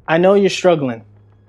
I know you're struggling.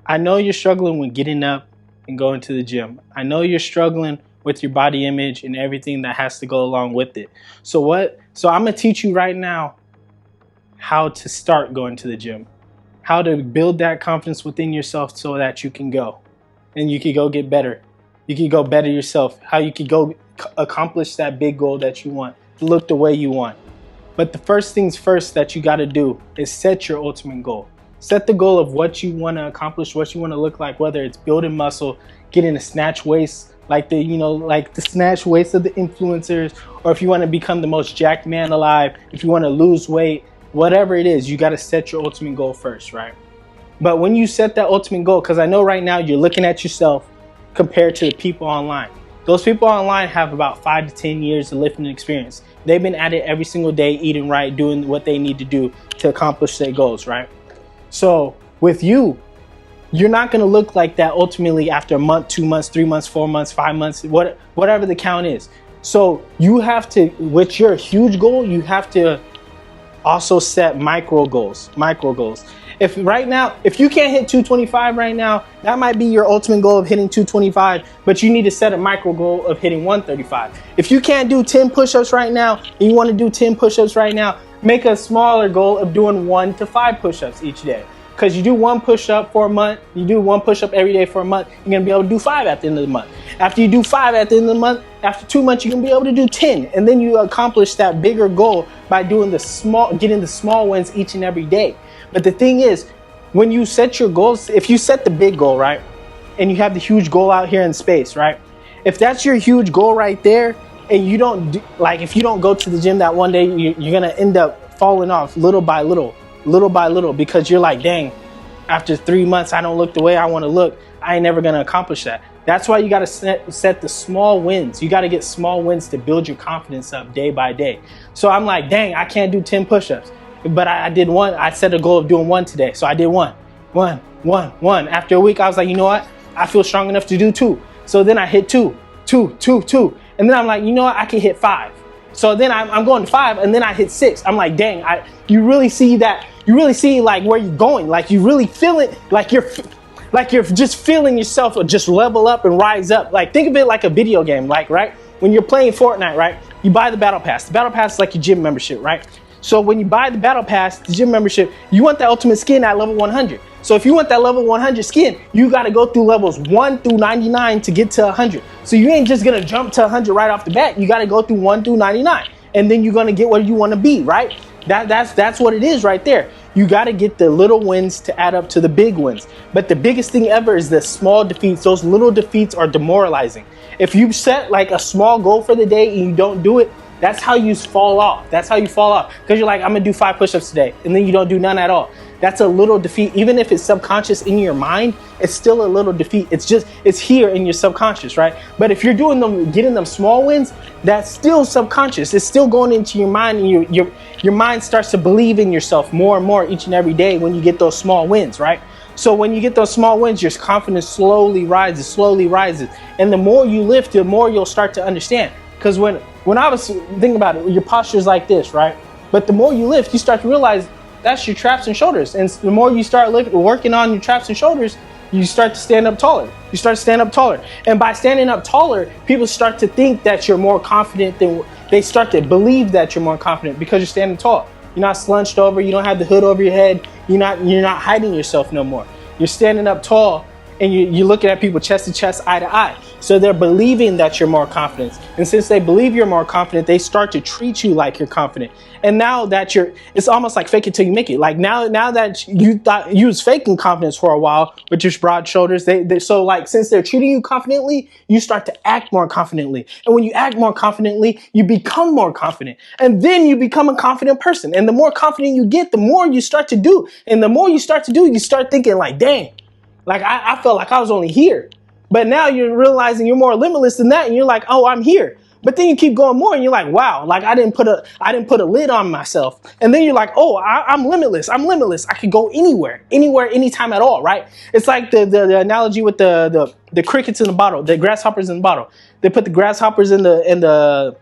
I know you're struggling with getting up and going to the gym. I know you're struggling with your body image and everything that has to go along with it. So I'm going to teach you right now how to start going to the gym, how to build that confidence within yourself so that you can go and you can go get better. You can go better yourself, how you can go accomplish that big goal that you want, look the way you want. But the first things first that you got to do is set your ultimate goal. Set the goal of what you want to accomplish, what you want to look like, whether it's building muscle, getting a snatch waist, like the snatch waist of the influencers, or if you want to become the most jacked man alive, if you want to lose weight, whatever it is, you got to set your ultimate goal first, right? But when you set that ultimate goal, because I know right now you're looking at yourself compared to the people online. Those people online have about 5 to 10 years of lifting experience. They've been at it every single day, eating right, doing what they need to do to accomplish their goals, right? So with you, you're not going to look like that ultimately after a month, 2 months, 3 months, 4 months, 5 months, whatever the count is. So you have to, with your huge goal, you have to also set micro goals. If you can't hit 225 right now, that might be your ultimate goal of hitting 225, but you need to set a micro goal of hitting 135. If you can't do 10 push-ups right now, and you want to do 10 push-ups right now, make a smaller goal of doing 1 to 5 push-ups each day. Because you do 1 push-up for a month, you do 1 push-up every day for a month, you're going to be able to do 5 at the end of the month. After you do 5 at the end of the month, after 2 months, you're going to be able to do 10. And then you accomplish that bigger goal by doing getting the small wins each and every day. But the thing is, when you set your goals, if you set the big goal, right, and you have the huge goal out here in space, right, if that's your huge goal right there, and you don't if you don't go to the gym that one day, you're going to end up falling off little by little, because you're like, dang, after 3 months, I don't look the way I want to look. I ain't never going to accomplish that. That's why you got to set the small wins. You got to get small wins to build your confidence up day by day. So I'm like, dang, I can't do 10 push-ups. But I did 1. I set a goal of doing 1 today. So I did 1. After a week, I was like, you know what? I feel strong enough to do 2. So then I hit 2. And then I'm like, you know what? I can hit 5. So then I'm going to 5, and then I hit 6. I'm like, dang, you really see that. You really see like where you're going. Like you really feel it. Like you're just feeling yourself just level up and rise up. Like think of it like a video game. Like, right? When you're playing Fortnite, right? You buy the battle pass. The battle pass is like your gym membership, right? So when you buy the battle pass, the gym membership, you want that ultimate skin at level 100. So if you want that level 100 skin, you got to go through levels 1 through 99 to get to 100. So you ain't just going to jump to 100 right off the bat. You got to go through 1 through 99. And then you're going to get where you want to be, right? That's what it is right there. You got to get the little wins to add up to the big wins. But the biggest thing ever is the small defeats. Those little defeats are demoralizing. If you set like a small goal for the day and you don't do it, that's how you fall off. Because you're like, I'm going to do 5 push-ups today. And then you don't do none at all. That's a little defeat. Even if it's subconscious in your mind, it's still a little defeat. It's here in your subconscious, right? But if you're getting them small wins, that's still subconscious. It's still going into your mind, and your mind starts to believe in yourself more and more each and every day when you get those small wins, right? So when you get those small wins, your confidence slowly rises. And the more you lift, the more you'll start to understand. Because when I was thinking about it, your posture is like this, right? But the more you lift, you start to realize that's your traps and shoulders. And the more you start working on your traps and shoulders, you start to stand up taller. And by standing up taller, people start to think that you're more confident they start to believe that you're more confident because you're standing tall. You're not slunched over. You don't have the hood over your head. You're not hiding yourself no more. You're standing up tall. And you're looking at people chest to chest, eye to eye. So they're believing that you're more confident. And since they believe you're more confident, they start to treat you like you're confident. And now that it's almost like fake it till you make it. Like now that you thought you was faking confidence for a while with your broad shoulders, so like since they're treating you confidently, you start to act more confidently. And when you act more confidently, you become more confident. And then you become a confident person. And the more confident you get, the more you start to do. And the more you start to do, you start thinking like, dang. Like I felt like I was only here, but now you're realizing you're more limitless than that, and you're like, oh, I'm here. But then you keep going more, and you're like, wow, like I didn't put a lid on myself. And then you're like, oh, I'm limitless. I could go anywhere, anytime at all, right? It's like the analogy with the crickets in the bottle, the grasshoppers in the bottle. They put the grasshoppers in the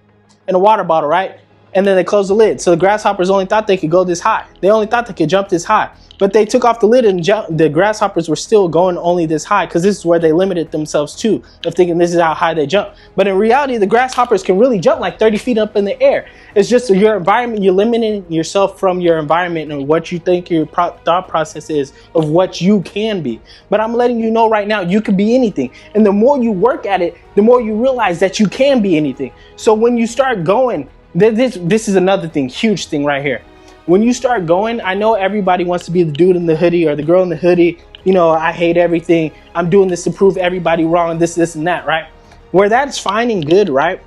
water bottle, right? and then they closed the lid. So the grasshoppers only thought they could go this high. They only thought they could jump this high. But they took off the lid and the grasshoppers were still going only this high, because this is where they limited themselves to, of thinking this is how high they jump. But in reality, the grasshoppers can really jump like 30 feet up in the air. It's just your environment. You're limiting yourself from your environment and what you think your thought process is of what you can be. But I'm letting you know right now, you can be anything. And the more you work at it, the more you realize that you can be anything. So when you start going, this is another thing, huge thing right here. When you start going, I know everybody wants to be the dude in the hoodie or the girl in the hoodie. You know, I hate everything. I'm doing this to prove everybody wrong, this, and that, right? Where that's fine and good, right?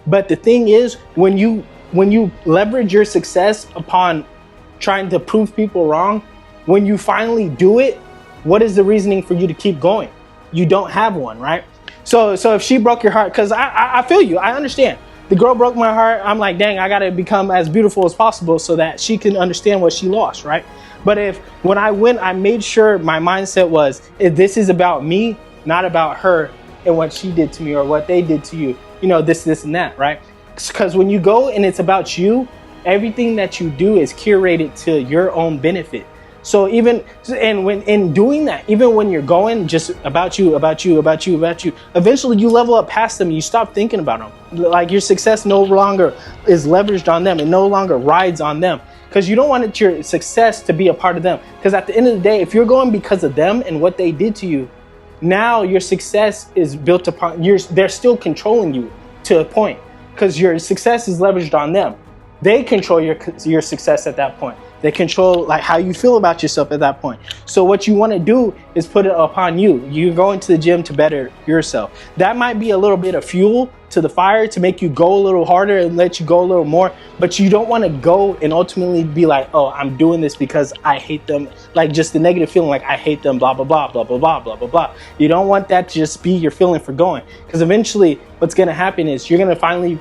But the thing is, when you leverage your success upon trying to prove people wrong, when you finally do it, what is the reasoning for you to keep going? You don't have one, right? So if she broke your heart, because I feel you, I understand. The girl broke my heart. I'm like, dang, I got to become as beautiful as possible so that she can understand what she lost, right? But when I went, I made sure my mindset was, if this is about me, not about her and what she did to me or what they did to you, you know, this, and that, right? Because when you go and it's about you, everything that you do is curated to your own benefit. So when in doing that, even when you're going just about you, eventually you level up past them and you stop thinking about them. Like your success no longer is leveraged on them and no longer rides on them, because you don't want your success to be a part of them. Because at the end of the day, if you're going because of them and what they did to you, now your success is built upon they're still controlling you to a point, because your success is leveraged on them. They control your success at that point. They control like how you feel about yourself at that point. So what you want to do is put it upon you. You're going to the gym to better yourself. That might be a little bit of fuel to the fire to make you go a little harder and let you go a little more. But you don't want to go and ultimately be like, oh, I'm doing this because I hate them. Like just the negative feeling like I hate them, blah, blah, blah, blah, blah, blah, blah, blah, blah. You don't want that to just be your feeling for going. Because eventually what's going to happen is you're going to finally,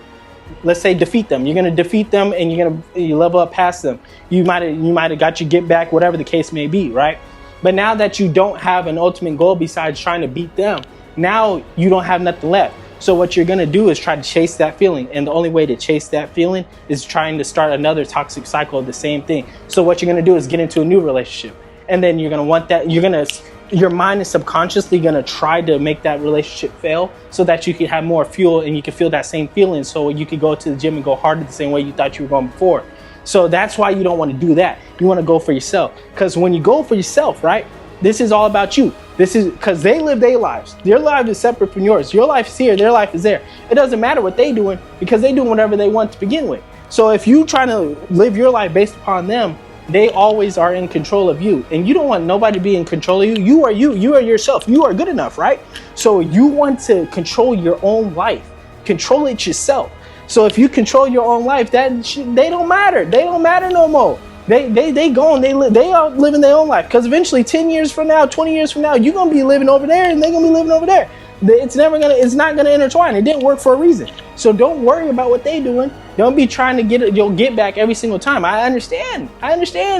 let's say, defeat them. You're going to defeat them and you level up past them. You might have got your get back, whatever the case may be, right? But now that you don't have an ultimate goal besides trying to beat them, now you don't have nothing left. So what you're going to do is try to chase that feeling. And the only way to chase that feeling is trying to start another toxic cycle of the same thing. So what you're going to do is get into a new relationship. And then you're going to want that. Your mind is subconsciously going to try to make that relationship fail so that you can have more fuel and you can feel that same feeling, so you can go to the gym and go harder the same way you thought you were going before. So that's why you don't want to do that. You want to go for yourself, because when you go for yourself, right, this is all about you. This is because they live their lives. Their life is separate from yours. Your life is here. Their life is there. It doesn't matter what they're doing, because they're doing whatever they want to begin with. So if you trying to live your life based upon them, they always are in control of you, and you don't want nobody to be in control of you. You are you. You are yourself. You are good enough, right? So you want to control your own life. Control it yourself. So if you control your own life, they don't matter. They don't matter no more. They gone. They are living their own life, because eventually 10 years from now, 20 years from now, you're gonna be living over there and they're gonna be living over there. It's not gonna intertwine. It didn't work for a reason. So don't worry about what they doing. Don't be trying to get back every single time. I understand.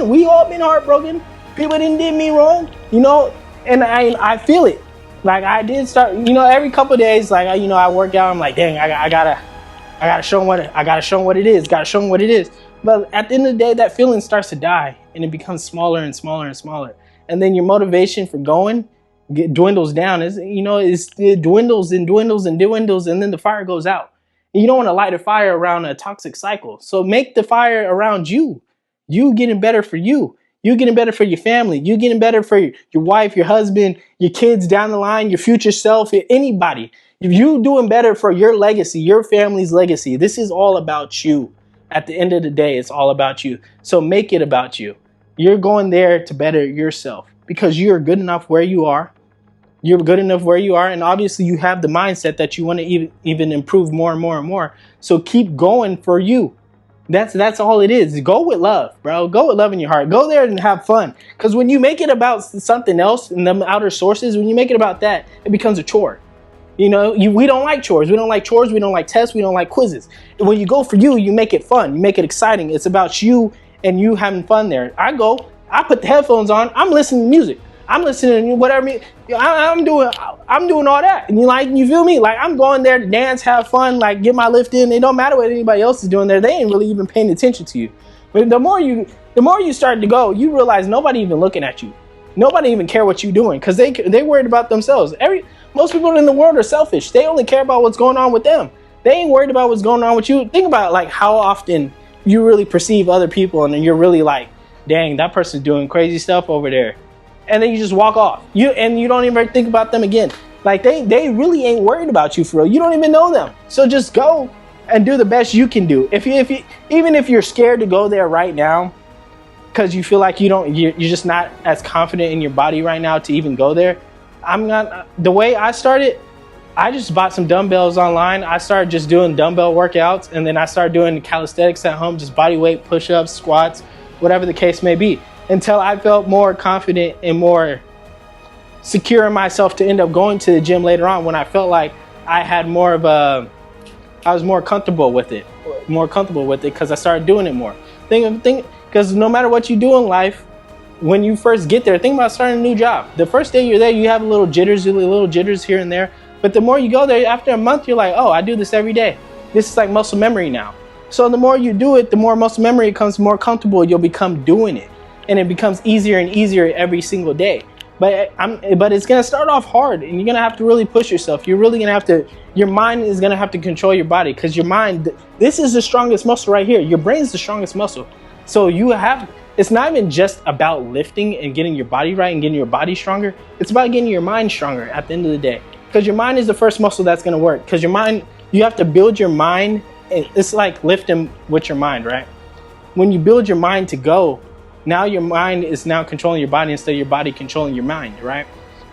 We all been heartbroken. People didn't did me wrong, you know, and I feel it. Like I did start, you know, every couple of days, like I work out. I'm like, dang, I gotta show them what it is. Gotta show them what it is. But at the end of the day, that feeling starts to die and it becomes smaller and smaller and smaller. And then your motivation for going dwindles down. It dwindles and dwindles and dwindles, and then the fire goes out. And you don't want to light a fire around a toxic cycle. So make the fire around you. You getting better for you. You getting better for your family. You getting better for your wife, your husband, your kids down the line, your future self, anybody. If you doing better for your legacy, your family's legacy, this is all about you. At the end of the day, it's all about you. So make it about you. You're going there to better yourself because you're good enough where you are. You're good enough where you are. And obviously you have the mindset that you want to even improve more and more and more. So keep going for you. That's all it is. Go with love, bro. Go with love in your heart. Go there and have fun. Because when you make it about something else and them outer sources, when you make it about that, it becomes a chore. You know, we don't like chores. We don't like chores. We don't like tests. We don't like quizzes. And when you go for you, you make it fun. You make it exciting. It's about you and you having fun there. I put the headphones on. I'm listening to music. I'm listening to whatever. I'm doing all that. And you feel me? Like, I'm going there to dance, have fun, like, get my lift in. It don't matter what anybody else is doing there. They ain't really even paying attention to you. But the more you start to go, you realize nobody even looking at you. Nobody even care what you're doing, because they worried about themselves. Most people in the world are selfish. They only care about what's going on with them. They ain't worried about what's going on with you. Think about, like, how often you really perceive other people, and then you're really like, dang, that person's doing crazy stuff over there. And then you just walk off. You don't even think about them again. Like, they really ain't worried about you for real. You don't even know them. So just go and do the best you can do. Even if you're scared to go there right now, because you feel like you're just not as confident in your body right now to even go there. The way I started, I just bought some dumbbells online. I started just doing dumbbell workouts, and then I started doing calisthenics at home, just body weight, push-ups, squats, whatever the case may be, until I felt more confident and more secure in myself to end up going to the gym later on, when I felt like I was more comfortable with it because I started doing it more. Because no matter what you do in life, when you first get there, think about starting a new job. The first day you're there, you have little jitters here and there. But the more you go there, after a month, you're like, oh, I do this every day. This is like muscle memory now. So the more you do it, the more muscle memory becomes more comfortable. You'll become doing it. And it becomes easier and easier every single day. But it's going to start off hard, and you're going to have to really push yourself. You're really going to have to, your mind is going to have to control your body, because your mind, this is the strongest muscle right here. Your brain is the strongest muscle. So it's not even just about lifting and getting your body right and getting your body stronger. It's about getting your mind stronger at the end of the day. Because your mind is the first muscle that's going to work. Because your mind, you have to build your mind. It's like lifting with your mind, right? When you build your mind to go, now your mind is now controlling your body instead of your body controlling your mind, right?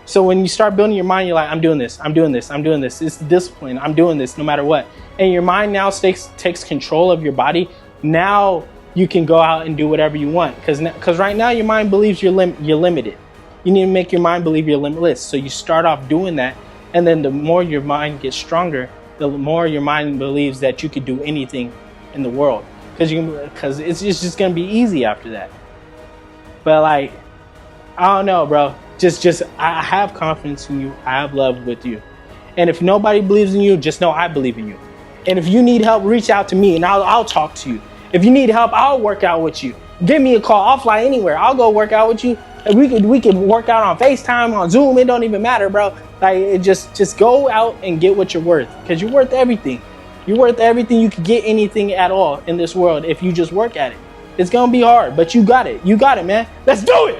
So when you start building your mind, you're like, I'm doing this. It's discipline. I'm doing this no matter what. And your mind now takes control of your body. Now you can go out and do whatever you want. Because right now your mind believes you're limited. You need to make your mind believe you're limitless. So you start off doing that. And then the more your mind gets stronger, the more your mind believes that you could do anything in the world. Because it's just going to be easy after that. But like, I don't know, bro. Just I have confidence in you. I have love with you. And if nobody believes in you, just know I believe in you. And if you need help, reach out to me and I'll talk to you. If you need help, I'll work out with you. Give me a call. I'll fly anywhere. I'll go work out with you. And we could work out on FaceTime, on Zoom. It don't even matter, bro. Like, just go out and get what you're worth, because you're worth everything. You're worth everything. You can get anything at all in this world if you just work at it. It's gonna be hard, but you got it. You got it, man. Let's do it.